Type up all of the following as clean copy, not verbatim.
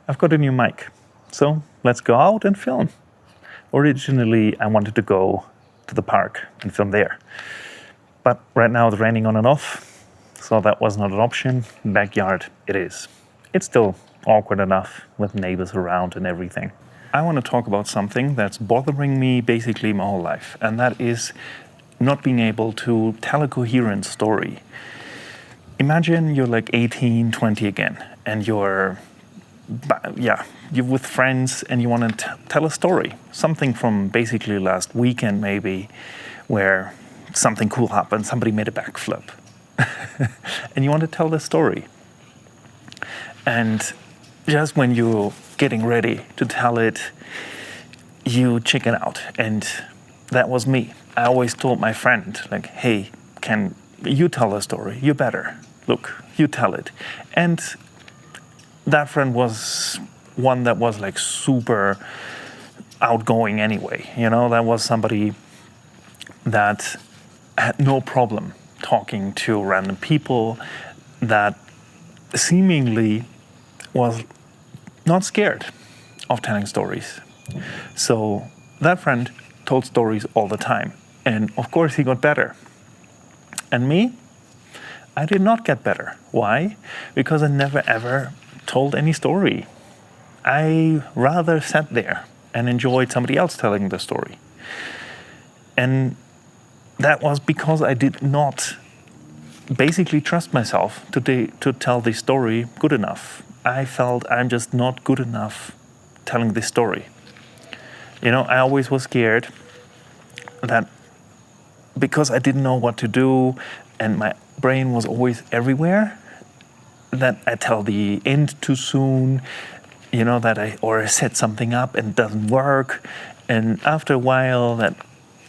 I've got a new mic, so let's go out and film. Originally, I wanted to go to the park and film there. But right now it's raining on and off, so that was not an option. Backyard it is. It's still awkward enough with neighbors around and everything. I want to talk about something that's bothering me basically my whole life, and that is not being able to tell a coherent story. Imagine you're like 18, 20 again, and you're with friends and you want to tell a story. Something from basically last weekend maybe, where something cool happened, somebody made a backflip. And you want to tell the story. And just when you're getting ready to tell it, you chicken out. And that was me. I always told my friend, like, hey, can you tell the story? You better. Look, you tell it. And that friend was one that was like super outgoing anyway. You know, that was somebody that had no problem talking to random people, that seemingly was not scared of telling stories. So that friend told stories all the time. And of course he got better. And me, I did not get better. Why? Because I never ever told any story. I rather sat there and enjoyed somebody else telling the story. And that was because I did not basically trust myself to tell this story good enough. I felt I'm just not good enough telling this story. You know, I always was scared that because I didn't know what to do and my brain was always everywhere, that I tell the end too soon, you know, that I set something up and it doesn't work. And after a while that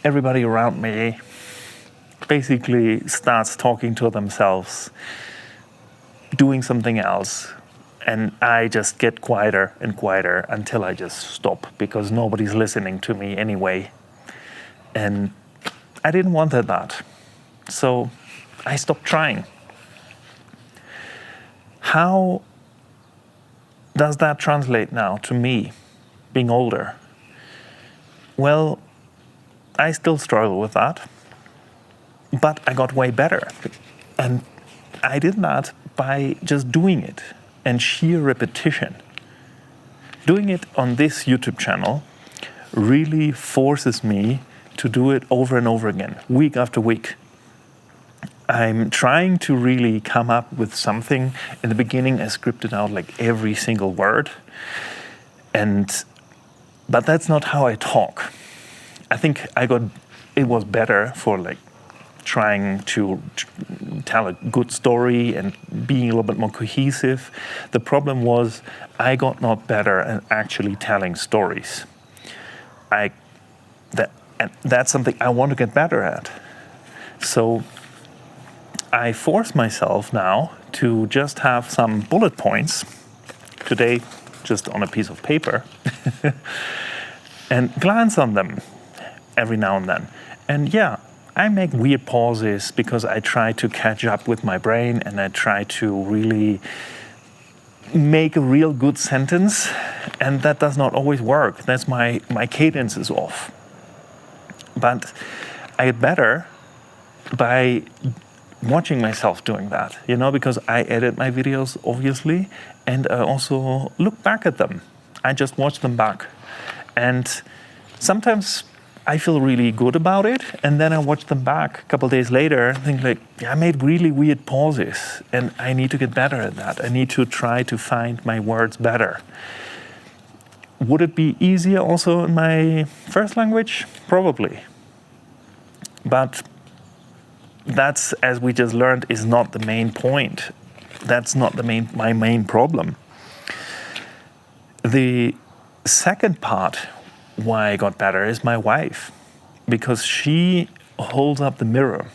everybody around me basically starts talking to themselves, doing something else, and I just get quieter and quieter until I just stop because nobody's listening to me anyway. And I didn't want that. So I stopped trying. How does that translate now to me being older? Well, I still struggle with that, but I got way better. And I did that by just doing it and sheer repetition. Doing it on this YouTube channel really forces me to do it over and over again, week after week. I'm trying to really come up with something. In the beginning, I scripted out like every single word. But that's not how I talk. I think it was better for like trying to tell a good story and being a little bit more cohesive. The problem was I got not better at actually telling stories. That's something I want to get better at. So I force myself now to just have some bullet points, today just on a piece of paper, and glance on them every now and then. And yeah, I make weird pauses because I try to catch up with my brain and I try to really make a real good sentence, and that does not always work. That's my cadence is off. But I get better by watching myself doing that, you know, because I edit my videos, obviously, and I also look back at them. I just watch them back. And sometimes I feel really good about it, and then I watch them back a couple days later and think like, yeah, I made really weird pauses, and I need to get better at that. I need to try to find my words better. Would it be easier also in my first language? Probably. But that's, as we just learned, is not the main point. That's not my main problem. The second part why I got better is my wife, because she holds up the mirror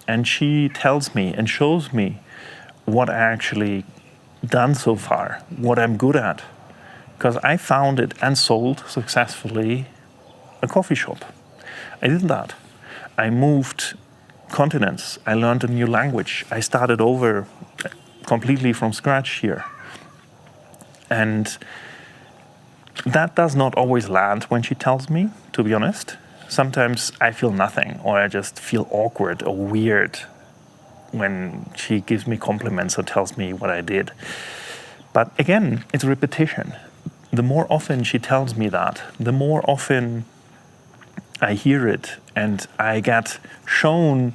and she tells me and shows me what I actually done so far, what I'm good at. Because I founded and sold successfully a coffee shop. I did that. I moved continents. I learned a new language. I started over completely from scratch here. And that does not always land when she tells me, to be honest. Sometimes I feel nothing, or I just feel awkward or weird when she gives me compliments or tells me what I did. But again, it's repetition. The more often she tells me that, the more often I hear it and I get shown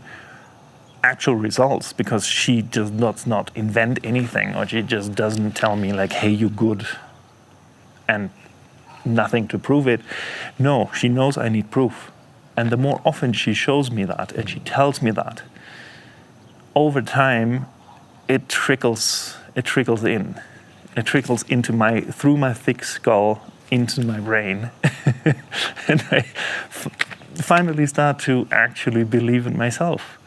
actual results, because she just does not invent anything, or she just doesn't tell me like, hey, you're good, and nothing to prove it. No, she knows I need proof. And the more often she shows me that and she tells me that, over time it trickles in. It trickles into through my thick skull into my brain. And I finally start to actually believe in myself.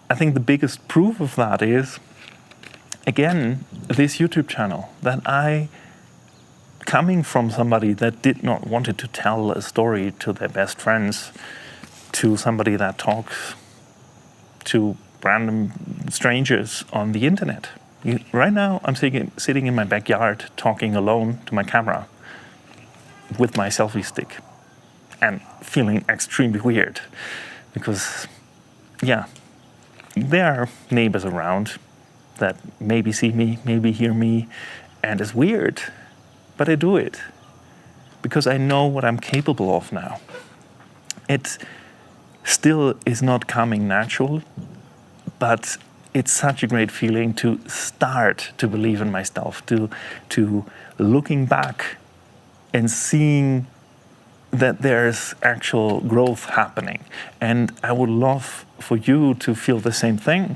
I think the biggest proof of that is, again, this YouTube channel, that coming from somebody that did not want to tell a story to their best friends, to somebody that talks to random strangers on the internet. Right now, I'm sitting in my backyard talking alone to my camera with my selfie stick and feeling extremely weird because, yeah, there are neighbors around that maybe see me, maybe hear me, and it's weird, but I do it because I know what I'm capable of now. It still is not coming natural, but it's such a great feeling to start to believe in myself, to looking back and seeing that there's actual growth happening. And I would love for you to feel the same thing.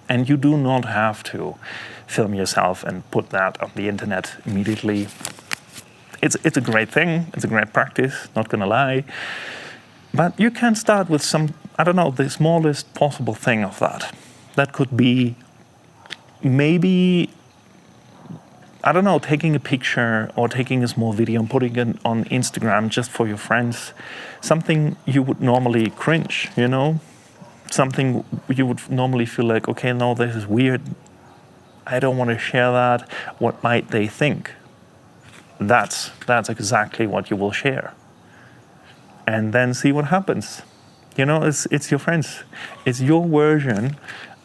And you do not have to film yourself and put that on the internet immediately. It's a great thing, it's a great practice, not gonna lie. But you can start with the smallest possible thing of that. That could be maybe, taking a picture or taking a small video and putting it on Instagram just for your friends. Something you would normally cringe, Something you would normally feel like, okay, no, this is weird. I don't want to share that. What might they think? That's exactly what you will share. And then see what happens. It's your friends. It's your version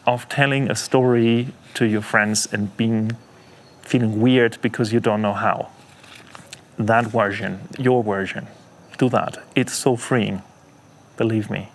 of telling a story to your friends and feeling weird because you don't know how. That version, your version, do that. It's so freeing, believe me.